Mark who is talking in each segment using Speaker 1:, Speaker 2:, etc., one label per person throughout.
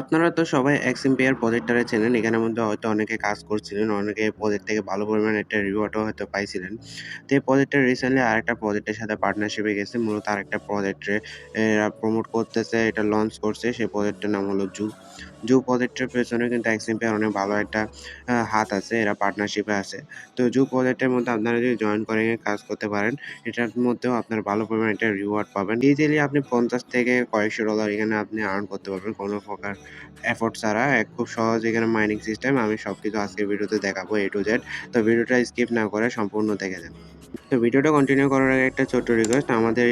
Speaker 1: আপনারা তো সবাই এক্সএমপিআর প্রজেক্টরে চেনেন। এখানের মধ্যে হয়তো অনেকে কাজ করছিলেন। অনেকে এই প্রজেক্ট থেকে ভালো পরিমাণে একটা রিওয়ার্ডও হয়তো পাইছিলেন। তো এই প্রজেক্টটা রিসেন্টলি আরেকটা প্রজেক্টের সাথে পার্টনারশিপে গেছে। মূলত আরেকটা প্রজেক্টে এরা প্রমোট করতেছে, এটা লঞ্চ করছে। সেই প্রজেক্টটার নাম হলো জু। জু প্রজেক্টের পেছনে কিন্তু এক্সএমপিআর অনেক ভালো একটা হাত আছে। এরা পার্টনারশিপে আছে। তো জু প্রজেক্টের মধ্যে আপনারা যদি জয়েন করে কাজ করতে পারেন, এটার মধ্যেও আপনারা ভালো পরিমাণে একটা রিওয়ার্ড পাবেন। ইজিলি আপনি ৫০ থেকে কয়েকশো ডলার এখানে আপনি আর্ন করতে পারবেন কোনো প্রকার এফোর্ট ছাড়া। খুব সহজ এখানে মাইনিং সিস্টেম। আমি সবকিছু আজকের ভিডিওতে দেখাবো A to Z। তো ভিডিওটা স্কিপ না করে সম্পূর্ণ দেখে যান। তো ভিডিওটা কন্টিনিউ করার আগে একটা ছোট্ট রিকোয়েস্ট, আমাদের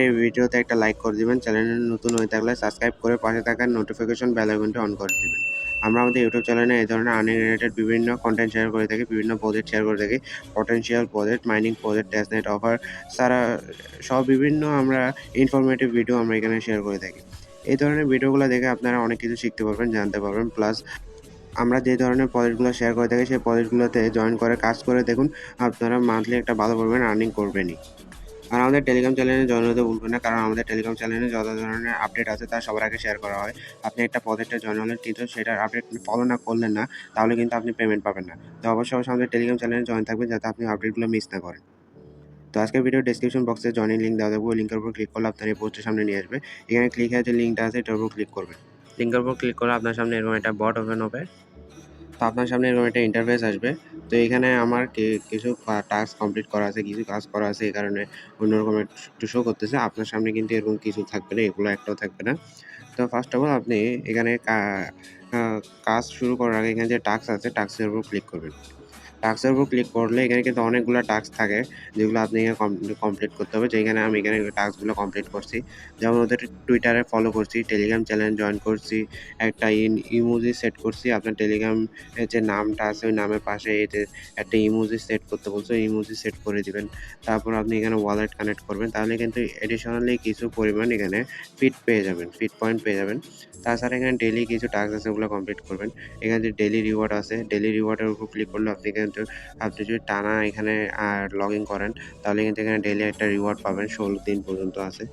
Speaker 1: এই ভিডিওতে একটা লাইক করে দিবেন। চ্যানেলে নতুন হয়ে থাকলে সাবস্ক্রাইব করে পাশে থাকা নোটিফিকেশন বেল আইকনটি অন করে দিবেন। আমরা আমাদের ইউটিউব চ্যানেলে এই ধরনের আর্নিং রিলেটেড বিভিন্ন কনটেন্ট শেয়ার করে থাকি, বিভিন্ন প্রজেক্ট শেয়ার করে থাকি। Potential project, mining project, testnet offer ছাড়া সব বিভিন্ন আমরা ইনফরমেটিভ ভিডিও আমরা এখানে শেয়ার করে থাকি। এই ধরনের ভিডিওগুলো দেখে আপনারা অনেক কিছু শিখতে পারবেন, জানতে পারবেন। প্লাস আমরা যে ধরনের প্রজেক্টগুলো শেয়ার করে থাকি সেই প্রজেক্টগুলোতে জয়েন করে কাজ করে দেখুন, আপনারা মান্থলি একটা ভালো পরিমাণ আর্নিং করবেনই। আর আমাদের টেলিগ্রাম চ্যানেলে জয়েন হতে ভুলবেন না, কারণ আমাদের টেলিগ্রাম চ্যানেলে যত ধরনের আপডেট আছে তা সবার আগে শেয়ার করা হয়। আপনি একটা প্রজেক্টে জয়েন হলেন কিন্তু সেটার আপডেট ফলো না করলেন না, তাহলে কিন্তু আপনি পেমেন্ট পাবেন না। তো অবশ্যই আমাদের টেলিগ্রাম চ্যানেলে জয়েন থাকবেন যাতে আপনি আপডেটগুলো মিস না করেন। তো আজকের ভিডিও ডেসক্রিপশন বক্সে জয়েনিং লিঙ্ক দেওয়া থাকবে, ওই লিঙ্কের উপর ক্লিক করলে আপনার এই পোস্টের সামনে নিয়ে আসবে। এখানে ক্লিক হয়ে যে লিঙ্কটা আছে এটার উপর ক্লিক করবেন। লিঙ্কের উপর ক্লিক করলে আপনার সামনে এরকম একটা বট ওপেন হবে। তো আপনার সামনে এরকম একটা ইন্টারফেস আসবে। তো এখানে আমার কিছু টাস্ক কমপ্লিট করা আছে, কিছু কাজ করা আছে, এই কারণে অন্যরকম একটু শো করতেছে। আপনার সামনে কিন্তু এরকম কিছু থাকবে না, এগুলো একটাও থাকবে না। তো ফার্স্ট অফ অল আপনি এখানে কাজ শুরু করার আগে এখানে যে টাস্ক আছে টাস্কের উপর ক্লিক করবেন। টাস্কের উপর ক্লিক করলে এখানে কিন্তু অনেকগুলো টাস্ক থাকে, যেগুলো আপনি এখানে কমপ্লিট করতে হবে। যেখানে আমি এখানে টাস্কগুলো কমপ্লিট করছি। যেমন ওদের টুইটারে ফলো করছি, টেলিগ্রাম চ্যানেল জয়েন করছি, একটা ইমোজি সেট করছি। আপনার টেলিগ্রাম যে নামটা আছে ওই নামের পাশে এতে একটা ইমোজি সেট করতে বলছে, ওই ইমোজি সেট করে দিবেন। তারপর আপনি এখানে ওয়ালেট কানেক্ট করবেন, তাহলে কিন্তু এডিশনালি কিছু পরিমাণ এখানে ফিট পেয়ে যাবেন, ফিট পয়েন্ট পেয়ে যাবেন। তাছাড়া এখানে ডেইলি কিছু টাস্ক আছে ওগুলো কমপ্লিট করবেন। এখানে যে ডেইলি রিওয়ার্ড আছে, ডেইলি রিওয়ার্ডের উপর ক্লিক করলে আপনি কিন্তু আপনি যদি টানা এখানে লগ ইন করেন, তাহলে কিন্তু এখানে ডেইলি একটা রিওয়ার্ড পাবেন। ১৬ দিন পর্যন্ত আছে।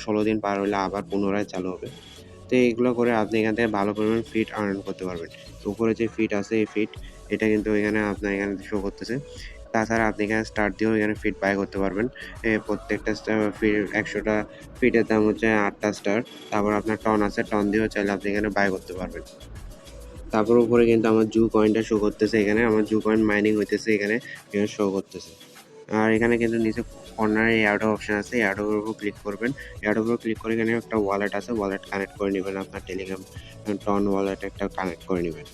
Speaker 1: ১৬ দিন পার হলে আবার পুনরায় চালু হবে। তো এইগুলো করে আপনি এখান থেকে ভালো পরিমাণ ফিট আর্ন করতে পারবেন। উপরে যে ফিট আছে এই ফিট, এটা কিন্তু এখানে আপনার এখানে শো করতেছে। তাছাড়া আপনি এখানে স্টার দিয়েও এখানে ফিট বাই করতে পারবেন। প্রত্যেকটা ফিট ১০০টা ফিটের দাম হচ্ছে ৮ টা স্টার। তারপর আপনার টন আছে, টন দিয়েও চাইলে আপনি এখানে বাই করতে পারবেন। তারপর উপরে কিন্তু আমার জু কয়েনটা শো করতেছে, এখানে আমার জু কয়েন মাইনিং হইতেছে, এখানে শো করতেছে। আর এখানে কিন্তু নিচে কর্নারে এয়ারড্রপ অপশন আছে, এয়ারড্রপের উপর ক্লিক করবেন। এয়ারড্রপের উপর ক্লিক করে এখানে একটা ওয়ালেট আছে, ওয়ালেট কানেক্ট করে নেবেন। আপনার টেলিগ্রাম টন ওয়ালেট একটা কানেক্ট করে নেবেন।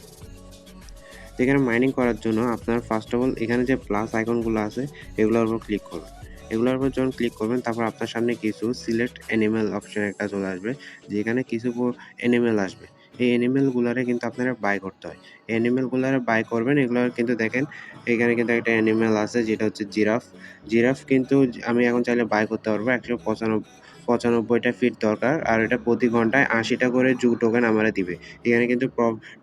Speaker 1: তো এখানে মাইনিং করার জন্য আপনার ফার্স্ট অফ অল এখানে যে প্লাস আইকনগুলো আছে এগুলোর উপর ক্লিক করবেন। এগুলোর উপর যখন ক্লিক করবেন তারপর আপনার সামনে কিছু সিলেক্ট অ্যানিমেল অপশন একটা চলে আসবে, যেখানে কিছু অ্যানিমেল আসবে। এই অ্যানিমেলগুলারে কিন্তু আপনারা বাই করতে হয়। এই অ্যানিমেলগুলারে বাই করবেন, এগুলো কিন্তু দেখেন এখানে কিন্তু একটা অ্যানিমেল আছে যেটা হচ্ছে জিরাফ। জিরাফ কিন্তু আমি এখন চাইলে বাই করতে পারবো। ১৯৫টা ফিট দরকার, আর এটা প্রতি ঘন্টায় ৮০টা করে জু টোকেন আমারে দিবে। এখানে কিন্তু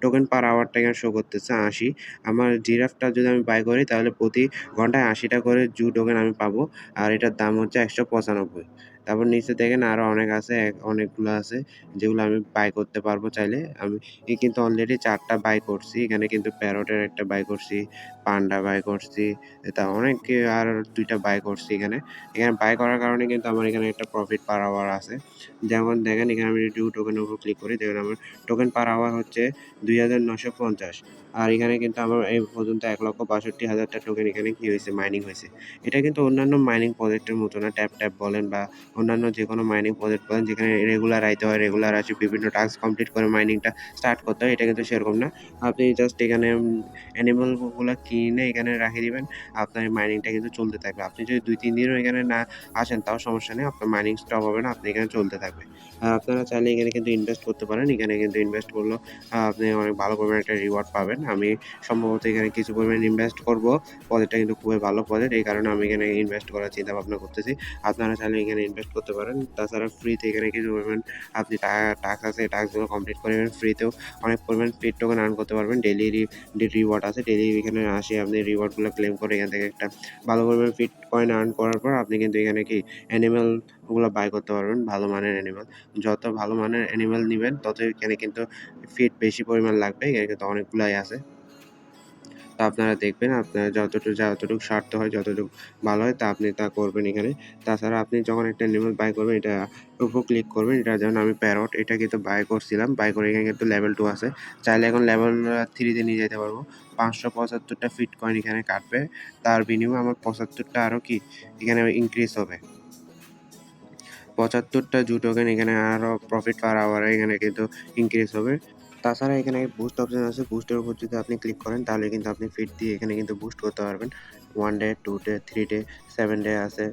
Speaker 1: টোকেন পার আওয়ারটা এখানে শো করতেছে ৮০। আমার জিরাফটা যদি আমি বাই করি তাহলে প্রতি ঘন্টায় ৮০টা করে জু টোকেন আমি পাবো। আর এটার দাম হচ্ছে ১৯৫। তারপর নিচে দেখেন আরো অনেক আছে, অনেকগুলো আছে যেগুলো আমি বাই করতে পারবো চাইলে। আমি কিন্তু অলরেডি ৪ টা বাই করছি। এখানে কিন্তু প্যারটের একটা বাই করছি, পান্ডা বাই করছি, তা অনেক আর ২ টা বাই করছি এখানে। এখানে বাই করার কারণে কিন্তু আমার এখানে একটা প্রফিট পার আওয়ার আছে। যেমন দেখেন এখানে আমি জু টোকেনের উপর ক্লিক করি, দেখেন আমার টোকেন পার আওয়ার হচ্ছে ২,৯৫০। আর এখানে কিন্তু আমার এই পর্যন্ত ১,৬২,০০০ টা টোকেন এখানে কি হইছে, মাইনিং হইছে। এটা কিন্তু অন্যান্য মাইনিং প্রজেক্টের মতো না। ট্যাপ বলেন বা অন্যান্য যেকোনো মাইনিং প্রজেক্ট বলেন যেখানে রেগুলার আইতে হয়, রেগুলার আসে বিভিন্ন টাস্ক কমপ্লিট করে মাইনিংটা স্টার্ট করতে হয়, এটা কিন্তু সেরকম না। আপনি জাস্ট এখানে অ্যানিমাল গুলা কিনে এখানে রাখে দিবেন। আপনার এই মাইনিংটা কিন্তু চলতে থাকবে। আপনি যদি ২-৩ দিনও এখানে না আসেন তাও সমস্যা নেই। আপনার মাইনিং স্টপ হবে না। আপনি এখানে চলতে থাকবে। আর আপনারা চাইলে এখানে কিন্তু ইনভেস্ট করতে পারেন। এখানে কিন্তু ইনভেস্ট করলেও আপনি অনেক ভালো পরিমাণে একটা রিওয়ার্ড পাবেন। আমি সম্ভবত এখানে কিছু পরিমাণ ইনভেস্ট করব। প্রজেক্টটা কিন্তু খুবই ভালো প্রজেক্ট। এই কারণে আমি এখানে ইনভেস্ট করার চিন্তা ভাবনা করতেছি। আপনারা চাইলে এখানে ইনভেস্ট ইনভেস্ট করতে পারেন। তাছাড়া ফ্রিতে এখানে কিছু পরিমাণ আপনি টাস্ক আছে, এই টাস্কগুলো কমপ্লিট করে ফ্রিতেও অনেক পরিমাণ ফ্রির টোকেন আর্ন করতে পারবেন। রিওয়ার্ড আছে। ডেইলি এখানে আসে আপনি রিওয়ার্ডগুলো ক্লেম করে এখান থেকে একটা ভালো পরিমাণ ফিট কয়েন আর্ন করার পর আপনি কিন্তু এখানে কি অ্যানিমেল ওগুলা বাই করতে পারবেন, ভালো মানের অ্যানিমেল। যত ভালো মানের অ্যানিমেল নিবেন তত এখানে কিন্তু ফিট বেশি পরিমাণ লাগবে। এখানে কিন্তু অনেকগুলাই আছে। তো আপনারা দেখবেন আপনার যতটুকু স্বার্থ হয়, যতটুকু ভালো হয় তা আপনি তা করবেন এখানে। তাছাড়া আপনি যখন একটা অ্যানিমেল বাই করবেন এটা উপর ক্লিক করবেন। এটা যেমন আমি প্যারট এটা কিন্তু বাই করছিলাম। বাই করে এখানে কিন্তু লেভেল 2 আছে। চাইলে এখন লেভেল 3 তে নিয়ে যেতে পারবো। ৫৭৫ টা ফিট কয়েন এখানে কাটবে। তার বিনিময়ে আমার ৭৫ টা আরো কি এখানে ইনক্রিজ হবে। ৭৫ টা জু টোকেন এখানে আরো প্রফিট পার আওয়ারে এখানে কিন্তু ইনক্রিজ হবে। তাছাড়া এখানে বুস্ট অপশন আছে। বুস্টের উপর যদি আপনি ক্লিক করেন তাহলে কিন্তু আপনি ফিড দিয়ে এখানে কিন্তু বুস্ট করতে পারবেন। 1 ডে, 2 ডে, 3 ডে, 7 ডে আছে।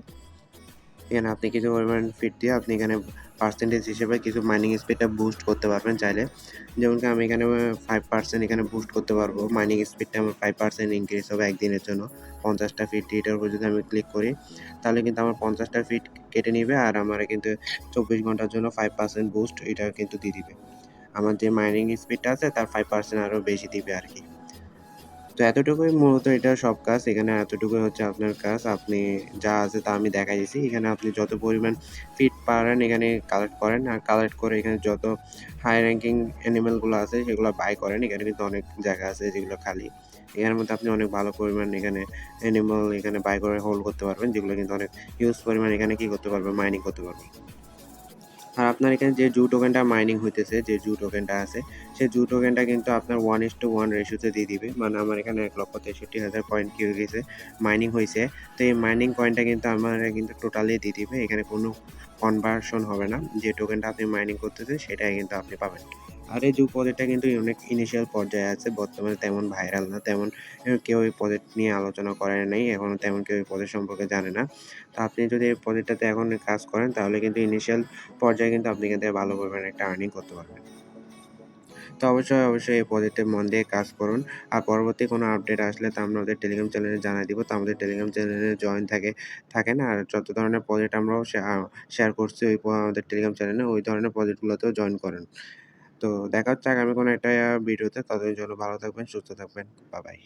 Speaker 1: এখানে আপনি কিছু পরিমাণ ফিড দিয়ে আপনি এখানে পার্সেন্টেজ হিসেবে কিছু মাইনিং স্পিডটা বুস্ট করতে পারবেন চাইলে। যেমন কি আমি এখানে 5% এখানে বুস্ট করতে পারবো। মাইনিং স্পিডটা আমার 5% ইনক্রিজ হবে একদিনের জন্য। ৫০ টা ফিট এটার উপর যদি আমি ক্লিক করি তাহলে কিন্তু আমার ৫০ টা ফিট কেটে নিবে আর আমারে কিন্তু ২৪ ঘন্টার জন্য 5% বুস্ট এটা কিন্তু দিয়ে দিবে। আমার যে মাইনিং স্পিডটা আছে তার 5% আরো বেশি দিবে আরকি। তো এতটুকুই মূলত এটার সব কাজ। এখানে এতটুকুই হচ্ছে আপনার কাজ। আপনি যা আছে তা আমি দেখাই দিছি। এখানে আপনি যত পরিমাণ ফিট পারেন এখানে কালেক্ট করেন। আর কালেক্ট করে এখানে যত হাই র‍্যাংকিং অ্যানিমেল গুলো আছে সেগুলো বাই করেন। এখানে কিন্তু অনেক জায়গা আছে যেগুলো খালি। এখানের মধ্যে আপনি অনেক ভালো পরিমাণ এখানে অ্যানিমাল এখানে বাই করে হোল্ড করতে পারবেন। যেগুলো কিন্তু অনেক হিউজ পরিমাণ এখানে কি করতে পারবেন মাইনিং করতে পারবেন। আর আপনার এখানে যে জু টোকেনটা মাইনিং হইতেছে, যে জু টোকেনটা আছে, সেই জু টোকেনটা কিন্তু আপনার 1:1 রেশিওতে দিয়ে দিবে। মানে আমার এখানে ১,৬৩,০০০ কয়েন কি হয়ে গেছে, মাইনিং হইছে। তো এই মাইনিং কয়েনটা কিন্তু আমার কিন্তু টোটালি দিয়ে দিবে। এখানে কোনো কনভার্সন হবে না। যে টোকেনটা আপনি মাইনিং করতেছেন সেটাই কিন্তু আপনি পাবেন। আর এই জু প্রজেক্টটা কিন্তু অনেক ইনিশিয়াল পর্যায়ে আছে। বর্তমানে তেমন ভাইরাল না। তেমন কেউ এই প্রজেক্ট নিয়ে আলোচনা করে নাই। এখনো তেমন কেউ এই প্রজেক্ট সম্পর্কে জানে না। তো আপনি যদি এই প্রজেক্টটাতে এখন কাজ করেন তাহলে কিন্তু ইনিশিয়াল পর্যায়ে কিন্তু আপনি এখান থেকে ভালো পরিমাণে একটা আর্নিং করতে পারবেন। তো অবশ্যই এই প্রজেক্টে মন দিয়ে কাজ করুন। আর পরবর্তী কোনো আপডেট আসলে তা আমরা আমাদের টেলিগ্রাম চ্যানেলে জানাই দিব। তো আমাদের টেলিগ্রাম চ্যানেলে জয়েন থাকেন। আর যত ধরনের প্রজেক্ট আমরাও শেয়ার করছি আমাদের টেলিগ্রাম চ্যানেলে ওই ধরনের প্রজেক্টগুলোতেও জয়েন করেন। তো দেখা হচ্ছে আগামী কোনো একটা ভিডিওতে। ততদিনের জন্য ভালো থাকবেন, সুস্থ থাকবেন। বাই।